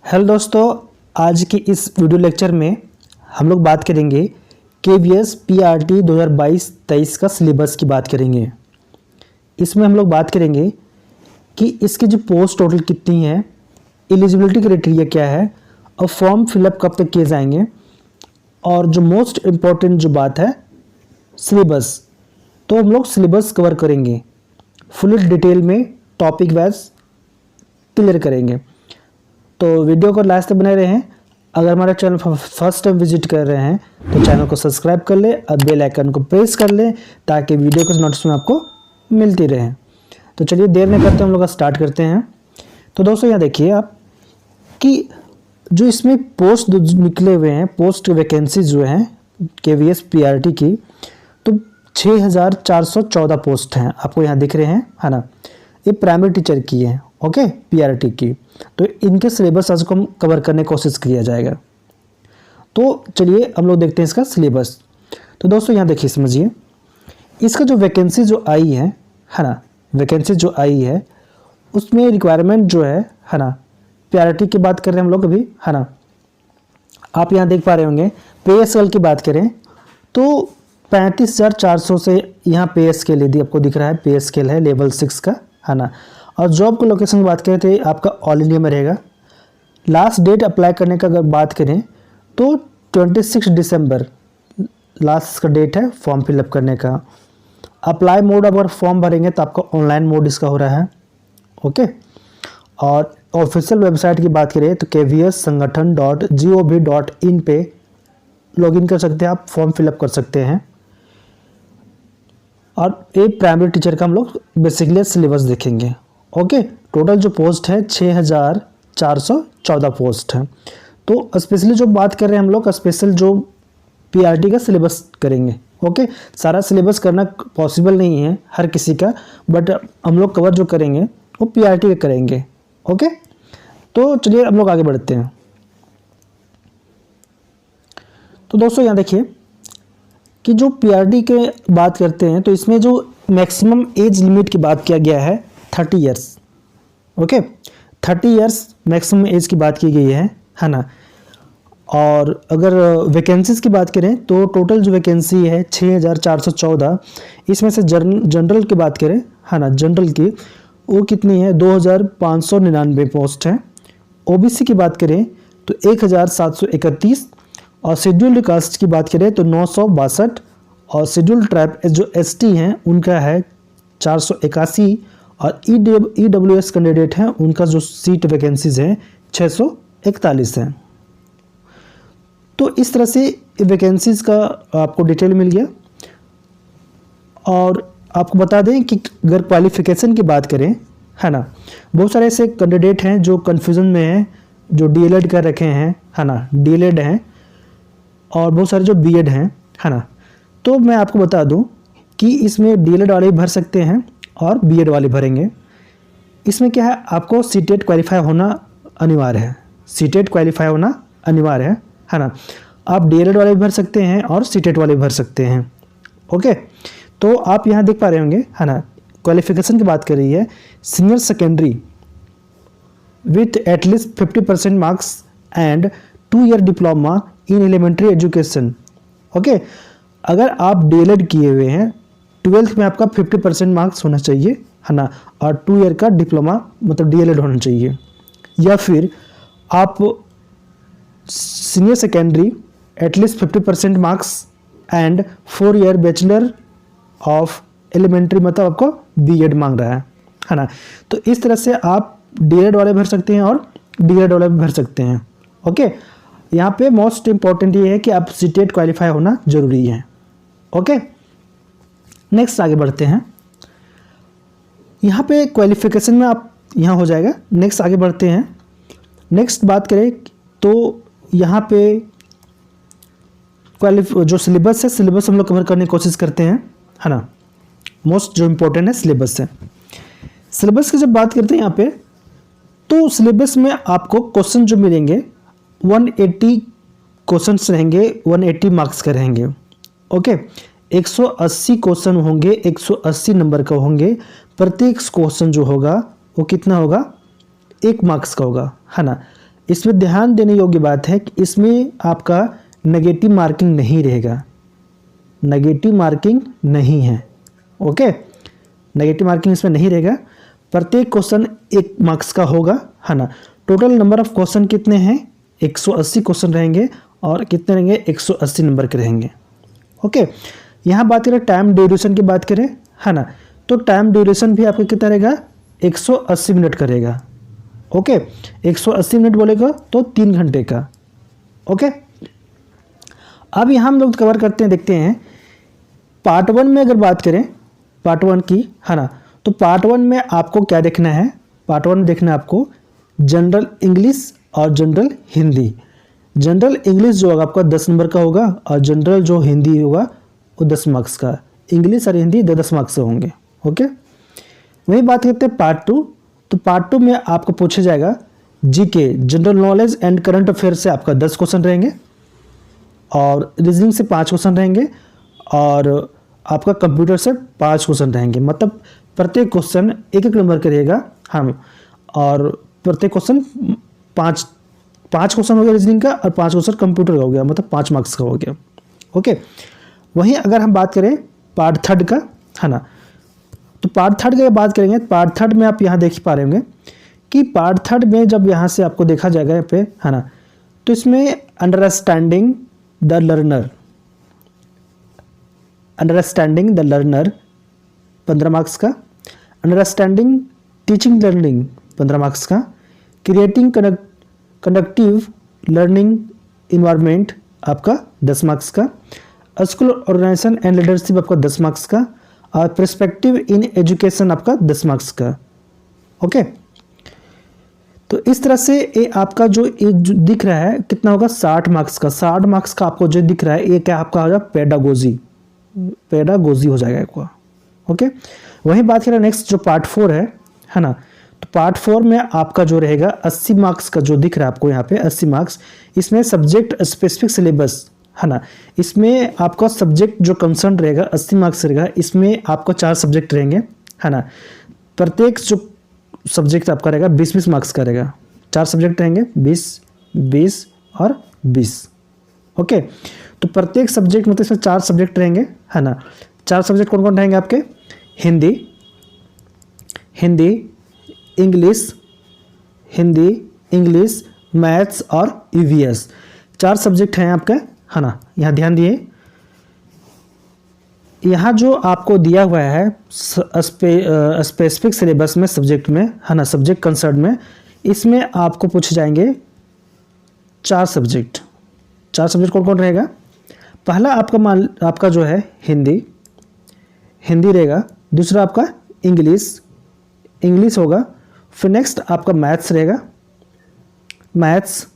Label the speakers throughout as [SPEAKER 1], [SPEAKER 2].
[SPEAKER 1] Hello दोस्तों, आज की इस वीडियो लेक्चर में हम लोग बात करेंगे KVS PRT 2022-23 का सिलेबस की बात करेंगे। इसमें हम लोग बात करेंगे कि इसकी जो पोस्ट टोटल कितनी है, एलिजिबिलिटी क्राइटेरिया क्या है और फॉर्म फिलअप कब तक किए जाएंगे, और जो मोस्ट इम्पॉर्टेंट जो बात है सिलेबस। तो हम लोग सिलेबस कवर करेंगे, फुल डिटेल में टॉपिक वाइज क्लियर करेंगे। तो वीडियो को लास्ट तक बने रहें। अगर हमारा चैनल फर्स्ट टाइम विजिट कर रहे हैं तो चैनल को सब्सक्राइब कर ले और बेल आइकन को प्रेस कर ले ताकि वीडियो की नोटिफिकेशन आपको मिलती रहे। तो चलिए देर नहीं करते हम लोग स्टार्ट करते हैं। तो दोस्तों यहाँ देखिए आप कि जो इसमें पोस्ट निकले हुए हैं, पोस्ट वैकेंसी जो हैं KVS PRT की, तो 6414 पोस्ट हैं, आपको यहाँ दिख रहे हैं, है ना। ये प्राइमरी टीचर की है, ओके, PRT की। तो इनके सिलेबस आज को हम कवर करने की कोशिश किया जाएगा। तो चलिए हम लोग देखते हैं इसका सिलेबस। तो दोस्तों यहाँ देखिए, समझिए इसका जो वैकेंसी जो आई है ना, वैकेंसी जो आई है उसमें रिक्वायरमेंट जो है ना, PRT की बात कर रहे हैं हम लोग अभी, है ना। आप यहाँ देख पा रहे होंगे पे स्केल की बात करें तो 35,400 से यहाँ पे स्केल यदि आपको दिख रहा है, पे स्केल है लेवल 6 का, है ना। और जॉब को लोकेशन की बात करें तो आपका ऑल इंडिया में रहेगा। लास्ट डेट अप्लाई करने का अगर बात करें तो 26 दिसंबर लास्ट का डेट है फॉर्म फिलअप करने का। अप्लाई मोड अगर फॉर्म भरेंगे तो आपका ऑनलाइन मोड इसका हो रहा है, ओके। और ऑफिशियल वेबसाइट की बात करें तो kvssangathan.gov.in पे लॉगिन कर सकते हैं, आप फॉर्म फिलअप कर सकते हैं। और एक प्राइमरी टीचर का हम लोग बेसिकली सिलेबस देखेंगे, ओके। टोटल जो पोस्ट है 6414 पोस्ट है। तो स्पेशली जो बात कर रहे हैं हम लोग, स्पेशल जो PRT का सिलेबस करेंगे, ओके। सारा सिलेबस करना पॉसिबल नहीं है हर किसी का, बट हम लोग कवर जो करेंगे वो PRT का करेंगे, ओके। तो चलिए हम लोग आगे बढ़ते हैं। तो दोस्तों यहाँ देखिए कि जो PRT के बात करते हैं तो इसमें जो मैक्सिमम एज लिमिट की बात किया गया है 30 years, okay. 30 years maximum age की बात की गई है ना। और अगर वैकेंसीज की बात करें तो टोटल जो वैकेंसी है 6414, इसमें से जनरल की बात करें, है ना, जनरल की वो कितनी है 2599 पोस्ट है। OBC की बात करें तो 1731, और शेड्यूल्ड कास्ट की बात करें तो 962, और शेड्यूल्ड ट्राइब जो ST हैं उनका है 481, और EWS कैंडिडेट हैं उनका जो सीट वैकेंसीज हैं 641 हैं। तो इस तरह से वैकेंसीज का आपको डिटेल मिल गया। और आपको बता दें कि अगर क्वालिफिकेशन की बात करें, है ना, बहुत सारे ऐसे कैंडिडेट हैं जो कन्फ्यूज़न में हैं, जो DLED कर रखे हैं, है ना, DLED हैं, और बहुत सारे जो BEd हैं, है ना। तो मैं आपको बता दूं कि इसमें DLED वाले भी भर सकते हैं और BEd वाले भरेंगे। इसमें क्या है, आपको CTET क्वालिफाई होना अनिवार्य है, CTET क्वालिफाई होना अनिवार्य है ना। आप DLED वाले भी भर सकते हैं और CTET वाले भी भर सकते हैं, ओके। तो आप यहाँ देख पा रहे होंगे, है ना, क्वालिफिकेशन की बात कर रही है senior secondary with at least 50% marks and 2 year diploma in elementary education, okay. अगर आप DLED किए हुए हैं, 12th में आपका 50% मार्क्स होना चाहिए, है ना, और 2 ईयर का डिप्लोमा मतलब DLED होना चाहिए। या फिर आप senior secondary at least 50% marks and 4 year bachelor of elementary, मतलब आपको BEd मांग रहा है ना। तो इस तरह से आप DLED वाले भर सकते हैं और DLED वाले भी भर सकते हैं, ओके। यहाँ पे मोस्ट इम्पॉर्टेंट ये है कि आप CTET क्वालिफाई होना जरूरी है, ओके। नेक्स्ट आगे बढ़ते हैं। यहाँ पे क्वालिफिकेशन में आप यहाँ हो जाएगा। नेक्स्ट आगे बढ़ते हैं। नेक्स्ट बात करें तो यहाँ पे जो सिलेबस है, सिलेबस हम लोग कवर करने की कोशिश करते हैं, है ना। मोस्ट जो इम्पोर्टेंट है सिलेबस है। सिलेबस की जब बात करते हैं यहाँ पे, तो सिलेबस में आपको क्वेश्चन जो मिलेंगे 180 क्वेश्चंस रहेंगे, 180 मार्क्स के रहेंगे, ओके। 180 क्वेश्चन होंगे, 180 नंबर का होंगे। प्रत्येक क्वेश्चन जो होगा वो कितना होगा, 1 मार्क्स का होगा, है ना। इसमें ध्यान देने योग्य बात है कि इसमें आपका नेगेटिव मार्किंग नहीं रहेगा, नेगेटिव मार्किंग नहीं है। ओके, नेगेटिव मार्किंग इसमें नहीं रहेगा। प्रत्येक क्वेश्चन 1 मार्क्स का होगा, है ना। टोटल नंबर ऑफ क्वेश्चन कितने हैं? 180 क्वेश्चन रहेंगे और कितने रहेंगे? 180 नंबर के रहेंगे। ओके, यहाँ बात करें टाइम ड्यूरेशन की बात करें, है ना, तो टाइम ड्यूरेशन भी आपका कितना रहेगा? 180 मिनट का रहेगा। ओके, 180 मिनट बोलेगा तो 3 घंटे का। ओके, अब यहाँ हम लोग कवर करते हैं, देखते हैं पार्ट 1 में अगर बात करें पार्ट 1 की, है ना, तो पार्ट 1 में आपको क्या देखना है? पार्ट 1 में देखना है आपको जनरल इंग्लिश और जनरल हिंदी। जनरल इंग्लिश जो होगा आपका 10 नंबर का होगा और जनरल जो हिंदी होगा वो 10 मार्क्स का। इंग्लिश और हिंदी 10 मार्क्स से होंगे। ओके, वही बात करते हैं पार्ट 2। तो पार्ट 2 में आपको पूछा जाएगा GK, general knowledge and current affair से आपका 10 क्वेश्चन रहेंगे और रीजनिंग से 5 क्वेश्चन रहेंगे और आपका कंप्यूटर से 5 क्वेश्चन रहेंगे। मतलब प्रत्येक क्वेश्चन 1-1 नंबर का रहेगा हम, और प्रत्येक क्वेश्चन 5 क्वेश्चन हो गया रीजनिंग का और 5 क्वेश्चन कंप्यूटर का हो गया, मतलब 5 मार्क्स का हो गया। ओके, वहीं अगर हम बात करें पार्ट 3 का, है ना, तो पार्ट 3 की बात करेंगे। पार्ट 3 में आप यहाँ देख पा रहे होंगे कि पार्ट 3 में जब यहाँ से आपको देखा जाएगा यहाँ पे, है ना, तो इसमें understanding the learner, understanding the learner 15 marks का, अंडरस्टैंडिंग टीचिंग लर्निंग 15 मार्क्स का, क्रिएटिंग कंडक्टिव लर्निंग इन्वायरमेंट आपका 10 मार्क्स का, स्कूल ऑर्गेनाइजेशन एंड लीडरशिप आपका 10 मार्क्स का, और पर्सपेक्टिव इन एजुकेशन आपका 10 मार्क्स का। ओके, तो इस तरह से ये आपका जो दिख रहा है कितना होगा? 60 मार्क्स का। 60 मार्क्स का आपको जो दिख रहा है ये क्या आपका हो जाएगा? पेडागोजी हो जाएगा आपका। ओके, वहीं बात करें नेक्स्ट जो पार्ट 4 है ना, तो पार्ट 4 में आपका जो रहेगा 80 मार्क्स का जो दिख रहा है आपको यहाँ पे 80 मार्क्स, इसमें सब्जेक्ट स्पेसिफिक सिलेबस, है ना, इसमें आपका सब्जेक्ट जो कंसर्न रहेगा 80 मार्क्स रहेगा। इसमें आपका 4 सब्जेक्ट रहेंगे, है ना, प्रत्येक जो सब्जेक्ट आपका रहेगा 20-20 मार्क्स का रहेगा। 4 सब्जेक्ट रहेंगे 20-20 और 20। ओके, तो प्रत्येक सब्जेक्ट मतलब इसमें 4 सब्जेक्ट रहेंगे, है ना। 4 सब्जेक्ट कौन कौन रहेंगे आपके? इंग्लिश, मैथ्स और ईवीएस। 4 सब्जेक्ट हैं आपके, है ना। यहाँ ध्यान दिए, यहाँ जो आपको दिया हुआ है स्पेसिफिक सिलेबस में सब्जेक्ट में, है ना, सब्जेक्ट कंसर्न में, इसमें आपको पूछे जाएंगे 4 सब्जेक्ट। 4 सब्जेक्ट कौन कौन रहेगा? पहला आपका जो है हिंदी रहेगा, दूसरा आपका इंग्लिश होगा, फिर नेक्स्ट आपका मैथ्स रहेगा, मैथ्स,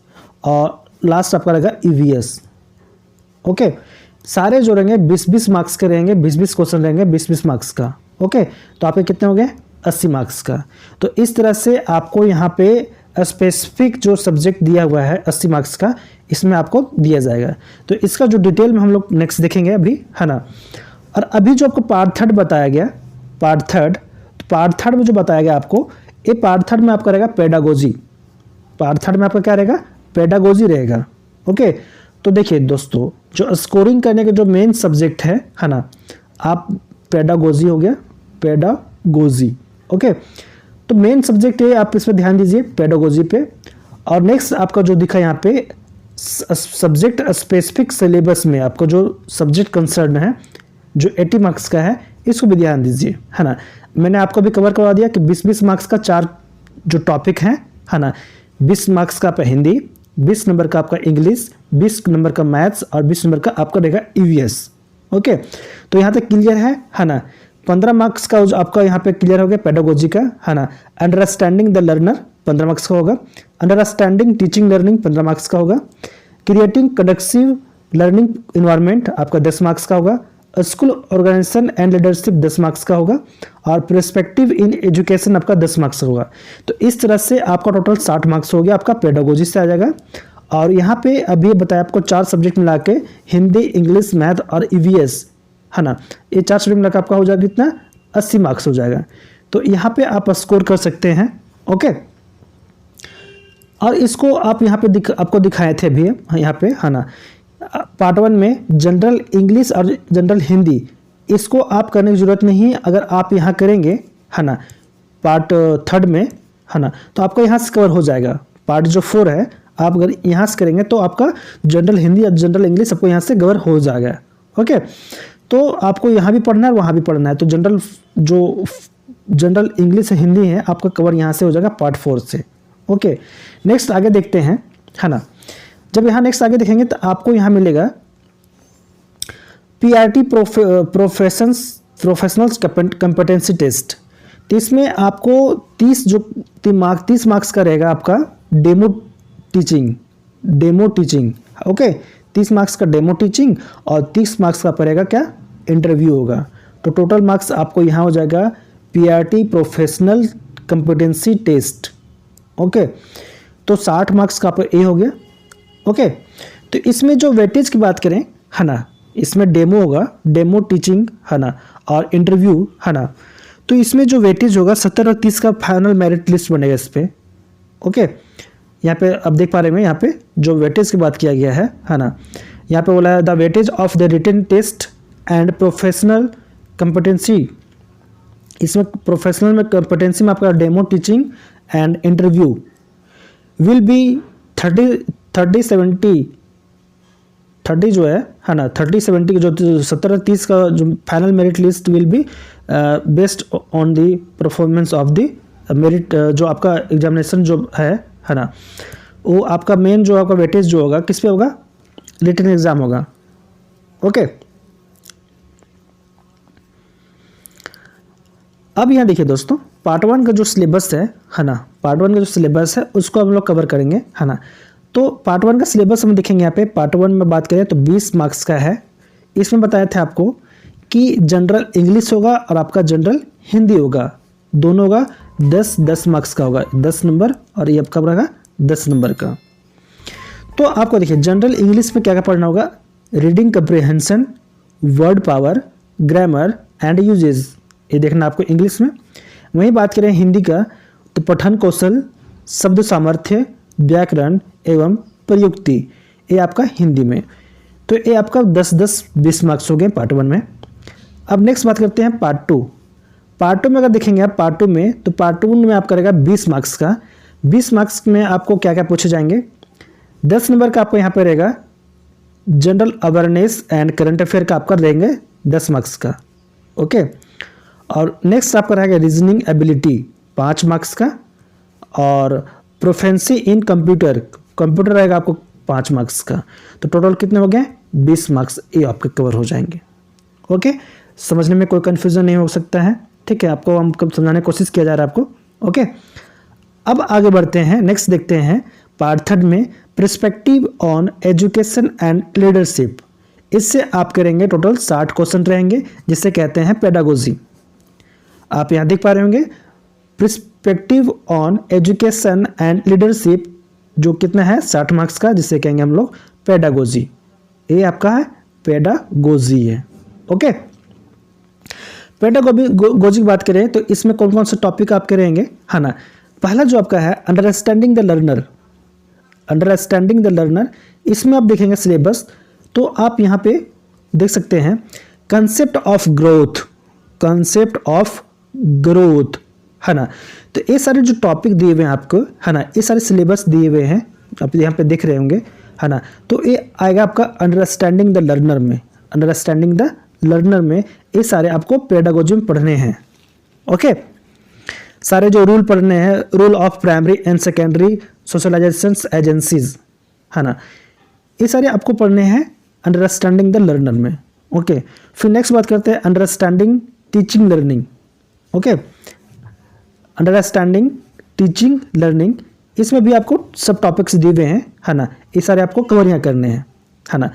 [SPEAKER 1] और लास्ट आपका रहेगा ईवीएस। ओके, सारे जो रहेंगे 20-20 मार्क्स के रहेंगे, 20-20 क्वेश्चन रहेंगे 20-20 मार्क्स का। ओके, तो आपके कितने हो गए? 80 मार्क्स का। तो इस तरह से आपको यहाँ पे स्पेसिफिक जो सब्जेक्ट दिया हुआ है 80 मार्क्स का, इसमें आपको दिया जाएगा। तो इसका जो डिटेल में हम लोग नेक्स्ट देखेंगे अभी, है ना। और अभी जो आपको पार्ट 3 बताया गया, पार्ट थर्ड में जो बताया गया आपको, ये पार्ट 3 में आपका रहेगा पेडागोजी। पार्ट 3 में आपका क्या रहेगा? पेडागोजी रहेगा। ओके, तो देखिए दोस्तों, जो स्कोरिंग करने के जो मेन सब्जेक्ट है ना, आप पेडागोजी हो गया, पेडागोजी। ओके, तो मेन सब्जेक्ट है, आप इस पर ध्यान दीजिए पेडागोजी पे। और नेक्स्ट आपका जो दिखा यहाँ पे सब्जेक्ट स्पेसिफिक सिलेबस में आपको जो सब्जेक्ट कंसर्न है जो 80 मार्क्स का है, इसको भी ध्यान दीजिए, है ना। मैंने आपको भी कवर करवा दिया कि 20-20 मार्क्स का 4 जो टॉपिक है ना। 20 मार्क्स का आपका हिंदी, 20 नंबर का आपका इंग्लिश, 20 नंबर का मैथ्स और 20 नंबर का आपका रहेगा ईवीएस। ओके, तो यहाँ तक क्लियर है ना। 15 मार्क्स का जो आपका यहाँ पे क्लियर हो गया पेडागोजी का, है ना। अंडरस्टैंडिंग द लर्नर 15 मार्क्स का होगा, अंडरस्टैंडिंग टीचिंग लर्निंग 15 मार्क्स का होगा, क्रिएटिंग कंडक्टिव लर्निंग इन्वायरमेंट आपका 10 मार्क्स का होगा, school organisation and leadership 10 marks का होगा, और पर्सपेक्टिव इन एजुकेशन आपका 10 मार्क्स का होगा। तो इस तरह से आपका टोटल 60 मार्क्स हो गया, आपका पेडागोजी से आ जाएगा। और यहाँ पे अभी बताया आपको 4 सब्जेक्ट मिला के, हिंदी, इंग्लिश, मैथ और ईवीएस, है ना। ये 4 सब्जेक्ट मिला के आपका हो जाएगा कितना? 80 मार्क्स हो जाएगा। तो यहाँ पे आप स्कोर कर सकते हैं। ओके, और इसको आप यहाँ पे आपको दिखाए थे अभी यहाँ पे, है ना। पार्ट 1 में जनरल इंग्लिश और जनरल हिंदी, इसको आप करने की ज़रूरत नहीं है। अगर आप यहाँ करेंगे, है ना, पार्ट 3 में, है ना, तो आपका यहाँ से कवर हो जाएगा। पार्ट जो 4 है, आप अगर यहाँ से करेंगे तो आपका जनरल हिंदी और जनरल इंग्लिश सबको यहाँ से कवर हो जाएगा। ओके, तो आपको यहाँ भी पढ़ना है, वहाँ भी पढ़ना है, तो जनरल इंग्लिश हिंदी है आपका कवर यहाँ से हो जाएगा पार्ट 4 से। ओके, नेक्स्ट आगे देखते हैं, है ना। जब यहाँ नेक्स्ट आगे देखेंगे तो आपको यहाँ मिलेगा PRT प्रोफेशनल कंपिटेंसी टेस्ट। तो इसमें आपको 30 मार्क्स का रहेगा आपका डेमो टीचिंग। ओके, 30 मार्क्स का डेमो टीचिंग और 30 मार्क्स का पड़ेगा क्या, इंटरव्यू होगा। तो टोटल मार्क्स आपको यहाँ हो जाएगा PRT professional competency test. Okay, तो 60 मार्क्स का ये हो गया। ओके, तो इसमें जो वेटेज की बात करें, है ना, इसमें डेमो होगा, डेमो टीचिंग, है ना, और इंटरव्यू, है ना। तो इसमें जो वेटेज होगा 70 और 30 का फाइनल मेरिट लिस्ट बनेगा इस पर। ओके, यहाँ पे अब देख पा रहे हैं, यहाँ पे जो वेटेज की बात किया गया है ना। यहाँ पे बोला है the weightage of the written test and professional competency. इसमें प्रोफेशनल में कंपिटेंसी में आपका demo teaching and interview will be 30 जो है ना, 30-70 जो 70-30 का जो final merit list will be based on the performance of the merit. जो आपका एग्जामिनेशन जो है ना, वो आपका मेन जो आपका वेटेज जो होगा किस पे होगा, रिटन एग्जाम होगा। ओके, अब यहाँ देखिए दोस्तों, पार्ट 1 का जो सिलेबस है ना, पार्ट 1 का जो सिलेबस है उसको हम लोग कवर करेंगे, है ना। तो पार्ट 1 का सिलेबस हम देखेंगे यहाँ पे। पार्ट 1 में बात करें तो 20 मार्क्स का है। इसमें बताया था आपको कि जनरल इंग्लिश होगा और आपका जनरल हिंदी होगा, दोनों होगा 10-10 मार्क्स का होगा, 10 नंबर, और ये आपका रहेगा 10 नंबर का। तो आपको देखिए जनरल इंग्लिश में क्या क्या पढ़ना होगा, reading comprehension, word power, grammar and usage, ये देखना आपको इंग्लिश में। वहीं बात करें हिंदी का तो पठन कौशल, शब्द सामर्थ्य, व्याकरण एवं प्रयुक्ति, ये आपका हिंदी में। तो ये आपका 10-10-20 मार्क्स हो गए पार्ट 1 में। अब नेक्स्ट बात करते हैं पार्ट 2। पार्ट 2 में अगर देखेंगे आप पार्ट 2 में, तो पार्ट 2 में आपका रहेगा 20 मार्क्स का। 20 मार्क्स में आपको क्या क्या पूछे जाएंगे, 10 नंबर का आपको यहाँ पर रहेगा general awareness and current affair का आपका रहेंगे 10 मार्क्स का। ओके, और नेक्स्ट आपका रहेगा रीजनिंग एबिलिटी 5 मार्क्स का, और प्रोफेंसी इन कंप्यूटर रहेगा आपको 5 मार्क्स का। तो टोटल कितने हो गए, 20 मार्क्स ये आपके कवर हो जाएंगे। ओके, समझने में कोई कन्फ्यूजन नहीं हो सकता है, ठीक है। आपको हम कब समझाने की कोशिश किया जा रहा है आपको। ओके, अब आगे बढ़ते हैं, नेक्स्ट देखते हैं पार्ट 3 में perspective on education and leadership. इससे आप करेंगे टोटल 60 क्वेश्चन रहेंगे, जिसे कहते हैं पेडागोजी। आप यहाँ देख पा रहे होंगे perspective on education and leadership, जो कितना है 60 मार्क्स का, जिसे कहेंगे हम लोग पेडागोजी। ये आपका है पेडागोजी है। ओके, पेडागोजी की बात करें तो इसमें कौन कौन से टॉपिक आप करेंगे, है ना। पहला जो आपका है अंडरस्टैंडिंग द लर्नर, इसमें आप देखेंगे सिलेबस, तो आप यहाँ पे देख सकते हैं कंसेप्ट ऑफ ग्रोथ, है ना। तो ये सारे जो टॉपिक दिए हुए हैं आपको, है ना, ये सारे सिलेबस दिए हुए हैं, आप यहाँ पे देख रहे होंगे, है ना। तो ये आएगा आपका अंडरस्टैंडिंग द लर्नर में ये सारे आपको पेडागोजी में पढ़ने हैं। ओके, सारे जो रूल पढ़ने हैं, rule of primary and secondary socialisation agencies, है ना, ये सारे आपको पढ़ने हैं अंडरस्टैंडिंग द लर्नर में। ओके, फिर नेक्स्ट बात करते हैं understanding teaching learning. Okay, understanding teaching learning, इसमें भी आपको सब टॉपिक्स दिए हुए हैं, है ना। ये सारे आपको कवर यहाँ करने हैं, है ना।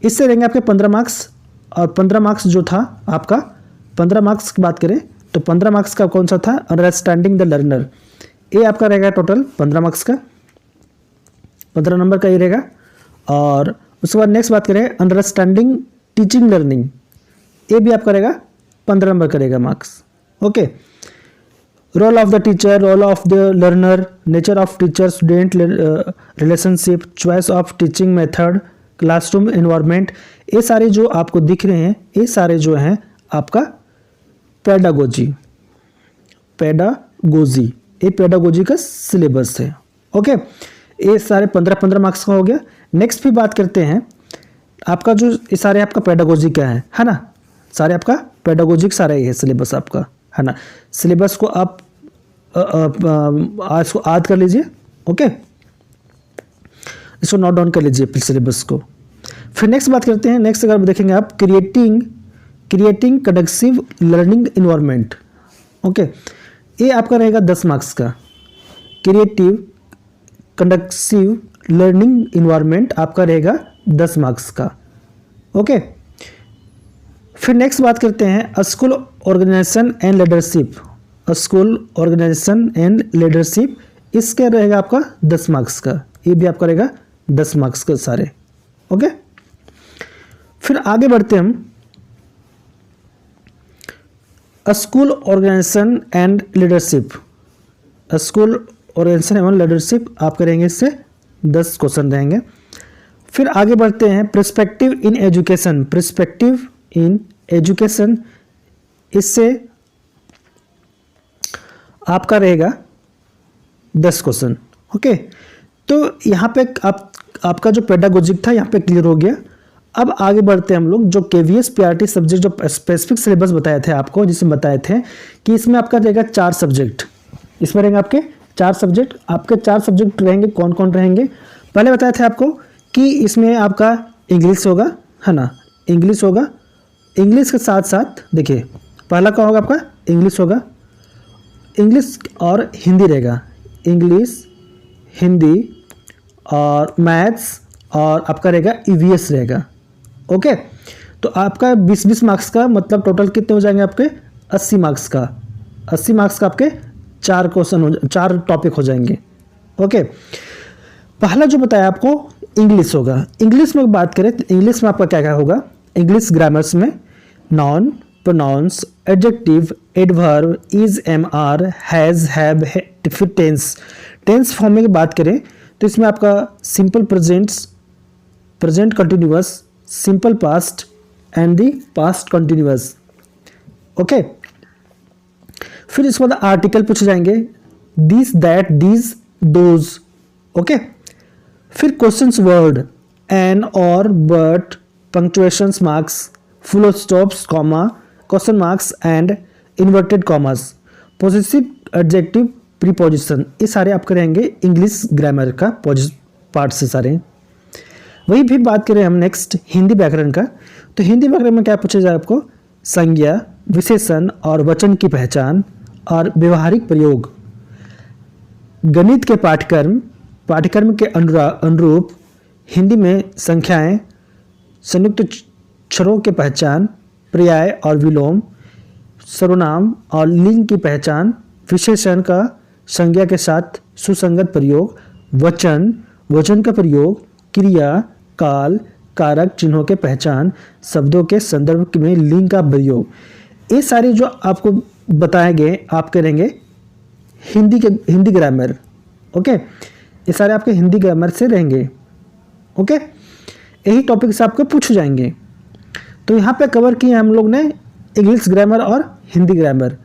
[SPEAKER 1] इससे रहेंगे आपके 15 मार्क्स, और 15 मार्क्स जो था आपका, 15 मार्क्स की बात करें तो 15 मार्क्स का कौन सा था, अंडरस्टैंडिंग द लर्नर, ये आपका रहेगा टोटल 15 मार्क्स का, 15 नंबर का ये रहेगा। और उसके बाद नेक्स्ट बात करें अंडरस्टैंडिंग टीचिंग लर्निंग, ये भी आपका रहेगा 15 नंबर का रहेगा marks. Okay, role of the teacher, role of the learner, nature of teacher student relationship, choice of teaching method, classroom environment, ये सारे जो आपको दिख रहे हैं ये सारे जो हैं आपका पेडागोजी ये पेडागोजी का सिलेबस है। ओके, ये सारे 15-15 मार्क्स का हो गया। नेक्स्ट भी बात करते हैं आपका जो ये सारे आपका पेडागोजी का है ना, सारे आपका पेडागोजिक सारा ही है सिलेबस आपका, है ना। सिलेबस को आप इसको याद कर लीजिए। ओके, इसको नोट डाउन कर लीजिए फिर सिलेबस को। फिर नेक्स्ट बात करते हैं, नेक्स्ट अगर देखेंगे आप creating conductive learning environment. Okay, ये आपका रहेगा 10 मार्क्स का। क्रिएटिव कंडक्टिव लर्निंग इन्वायरमेंट आपका रहेगा 10 मार्क्स का। ओके, फिर नेक्स्ट बात करते हैं school organisation and leadership. School organisation and leadership, इसका रहेगा आपका 10 मार्क्स का। ये भी आपका रहेगा 10 मार्क्स का सारे। ओके, फिर आगे बढ़ते हैं हम school organisation and leadership. School organisation एवं लीडरशिप आप करेंगे, इससे 10 क्वेश्चन रहेंगे। फिर आगे बढ़ते हैं perspective in education. Perspective in education, इससे आपका रहेगा 10 क्वेश्चन। ओके, तो यहाँ पे आपका जो पेडागोजिक था यहाँ पे क्लियर हो गया। अब आगे बढ़ते हैं हम लोग जो केवीएस पीआरटी सब्जेक्ट जो स्पेसिफिक सिलेबस बताए थे आपको, जिसमें बताए थे कि इसमें आपका रहेगा 4 सब्जेक्ट। इसमें रहेंगे आपके 4 सब्जेक्ट। आपके 4 सब्जेक्ट रहेंगे, कौन कौन रहेंगे पहले बताए थे आपको कि इसमें आपका इंग्लिश होगा, है ना, इंग्लिश होगा। इंग्लिश के साथ साथ देखिए पहला क्या होगा आपका इंग्लिश होगा, इंग्लिश और हिंदी रहेगा, इंग्लिश हिंदी और मैथ्स और आपका रहेगा ईवीएस रहेगा। ओके, तो आपका 20-20 मार्क्स का मतलब टोटल कितने हो जाएंगे आपके 80 मार्क्स का। 80 मार्क्स का आपके 4 टॉपिक हो जाएंगे। ओके, पहला जो बताया आपको इंग्लिश होगा। इंग्लिश में बात करें तो इंग्लिश में आपका क्या क्या होगा, इंग्लिश ग्रामर्स में noun, pronouns, adjective, adverb, is, am, are, has, have, फिर टेंस फॉर्म में बात करें तो इसमें आपका simple present continuous, simple past and the past continuous. Okay, फिर इसके बाद आर्टिकल पूछे जाएंगे, this, that, these, those. Okay, फिर questions word, an, or, but, punctuations marks, full stops, comma, question marks and inverted commas, possessive adjective, preposition, ये सारे आपके रहेंगे इंग्लिश ग्रामर का पार्ट से सारे। वही भी बात करें हम नेक्स्ट हिंदी व्याकरण का, तो हिंदी व्याकरण में क्या पूछा जाए आपको, संज्ञा, विशेषण और वचन की पहचान और व्यवहारिक प्रयोग। गणित के पाठ्यक्रम के अनुरूप हिंदी में संख्याएं, संयुक्त अक्षरों के पहचान, पर्याय और विलोम, सर्वनाम और लिंग की पहचान, विशेषण का संज्ञा के साथ सुसंगत प्रयोग, वचन का प्रयोग, क्रिया, काल, कारक चिन्हों के पहचान, शब्दों के संदर्भ में लिंग का प्रयोग, ये सारे जो आपको बताए गए आप करेंगे हिंदी ग्रामर। ओके, ये सारे आपके हिंदी ग्रामर से रहेंगे। ओके, यही टॉपिक से आपको पूछ जाएंगे। तो यहाँ पे कवर किए हम लोग ने इंग्लिश ग्रामर और हिंदी ग्रामर।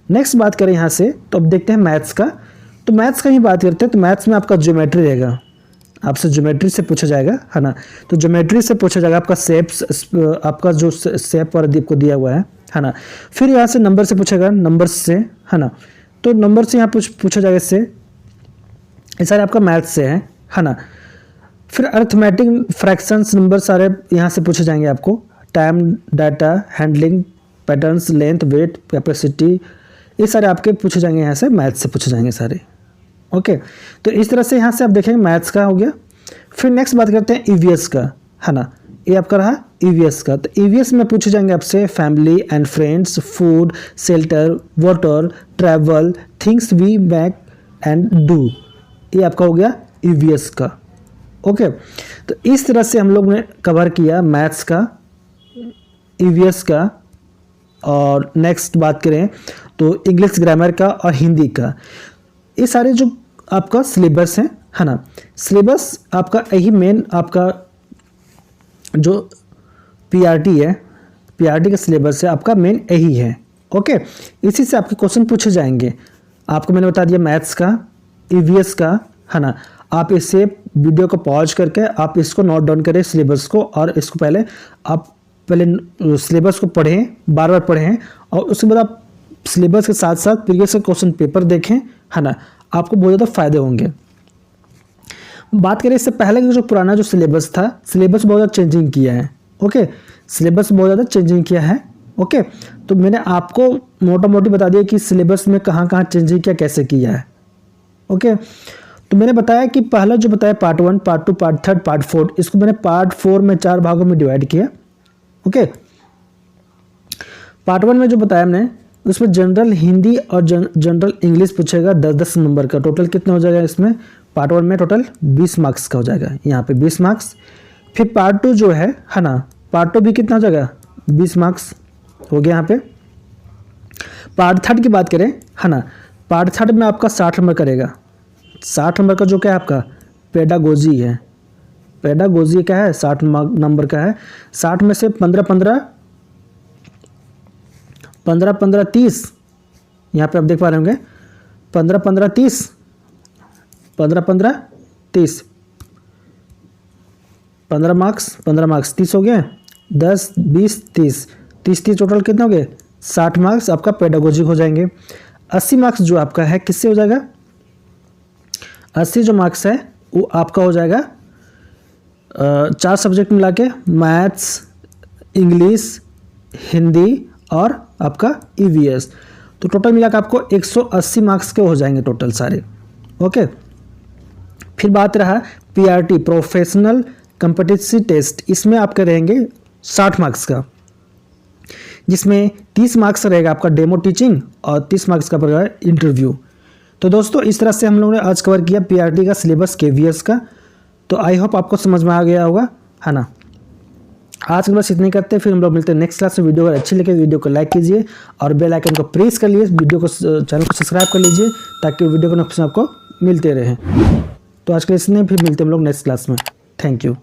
[SPEAKER 1] नेक्स्ट बात करें यहाँ से तो अब देखते हैं मैथ्स का। तो मैथ्स का ही बात करते हैं, तो मैथ्स में आपका ज्योमेट्री रहेगा, आपसे ज्योमेट्री से पूछा जाएगा, है ना। तो ज्योमेट्री से पूछा जाएगा आपका शेप्स, आपका जो शेप और दीप को दिया हुआ है ना। फिर यहाँ से नंबर से पूछेगा, नंबर से, है ना। तो नंबर से यहाँ पूछा जाएगा, इससे ये सारे आपका मैथ्स से है ना। फिर अर्थमेटिक, फ्रैक्शंस, नंबर सारे यहाँ से पूछे जाएंगे आपको। Time, data handling, patterns, length, weight, capacity, ये सारे आपके पूछे जाएंगे, यहाँ से मैथ्स से पूछे जाएंगे सारे। ओके, तो इस तरह से यहाँ से आप देखेंगे मैथ्स का हो गया। फिर नेक्स्ट बात करते हैं ईवीएस का, है ना। ये आपका रहा ईवीएस का। तो ईवीएस में पूछे जाएंगे आपसे family and friends, food, shelter, water, travel, things we make and do, ये आपका हो गया ईवीएस का। ओके, तो इस तरह से हम लोग ने कवर किया मैथ्स का, ईवीएस का। और नेक्स्ट बात करें तो इंग्लिश ग्रामर का और हिंदी का, ये सारे जो आपका सिलेबस है ना। सिलेबस आपका यही मेन आपका जो पीआरटी है, पीआरटी का सिलेबस है आपका मेन यही है। ओके, इसी से आपके क्वेश्चन पूछे जाएंगे। आपको मैंने बता दिया मैथ्स का, ईवीएस का, है ना। आप इससे वीडियो को पॉज करके आप इसको नोट डाउन करें सिलेबस को, और इसको पहले आप सिलेबस को पढ़ें, बार बार पढ़ें, और उसके बाद आप सिलेबस के साथ साथ प्रीवियस का क्वेश्चन पेपर देखें, है ना। आपको बहुत ज़्यादा फायदे होंगे। बात करें इससे पहले का जो पुराना जो सिलेबस था, सिलेबस बहुत ज़्यादा चेंजिंग किया है। ओके, सिलेबस बहुत ज़्यादा चेंजिंग किया है। ओके, तो मैंने आपको मोटा मोटी बता दिया कि सिलेबस में कहाँ कहाँ चेंजिंग किया, कैसे किया है। ओके, तो मैंने बताया कि पहला जो बताया पार्ट 1, पार्ट 2, पार्ट 3, पार्ट 4, इसको मैंने पार्ट 4 में 4 भागों में डिवाइड किया। ओके, पार्ट 1 में जो बताया मैंने, उसमें जनरल हिंदी और जनरल इंग्लिश पूछेगा 10-10 नंबर का। टोटल कितना हो जाएगा इसमें, पार्ट 1 में टोटल 20 मार्क्स का हो जाएगा, यहाँ पे 20 मार्क्स। फिर पार्ट 2 जो है ना, पार्ट 2 भी कितना हो जाएगा, 20 मार्क्स हो गया यहाँ पे। पार्ट 3 की बात करें, है ना, पार्ट 3 में आपका 60 नंबर करेगा। 60 नंबर का जो क्या है आपका पेडागोजी है, पेडागोजी क्या है 60 नंबर का है। 60 में से 15-15 30, यहाँ पे आप देख पा रहे होंगे 15-15 30, 15-15 30, 15 मार्क्स 30 हो गए, 10 20 30 30 टोटल कितने हो गए, 60 मार्क्स आपका पेडागोजी हो जाएंगे। 80 मार्क्स जो आपका है किससे हो जाएगा, 80 जो मार्क्स है वो आपका हो जाएगा 4 सब्जेक्ट मिला के, मैथ्स, इंग्लिश, हिंदी और आपका ईवीएस। तो टोटल मिला के आपको 180 मार्क्स के हो जाएंगे टोटल सारे। ओके, फिर बात रहा पीआरटी, प्रोफेशनल कॉम्पिटेंसी टेस्ट, इसमें आपके रहेंगे 60 मार्क्स का, जिसमें 30 मार्क्स रहेगा आपका डेमो टीचिंग और 30 मार्क्स का पड़ेगा इंटरव्यू। तो दोस्तों इस तरह से हम लोगों ने आज कवर किया पीआरटी का सिलेबस केवीएस का। तो आई होप आपको समझ में आ गया होगा, है ना। आज के बस इतने करते हैं, फिर हम लोग मिलते हैं नेक्स्ट क्लास में। वीडियो अगर अच्छी लगे वीडियो को लाइक कीजिए और बेल आइकन को प्रेस कर लीजिए, वीडियो को चैनल को सब्सक्राइब कर लीजिए ताकि वीडियो के नोटिफिकेशन आपको मिलते रहे। तो आज के लिए इतने, फिर मिलते हैं हम लोग नेक्स्ट क्लास में। Thank you.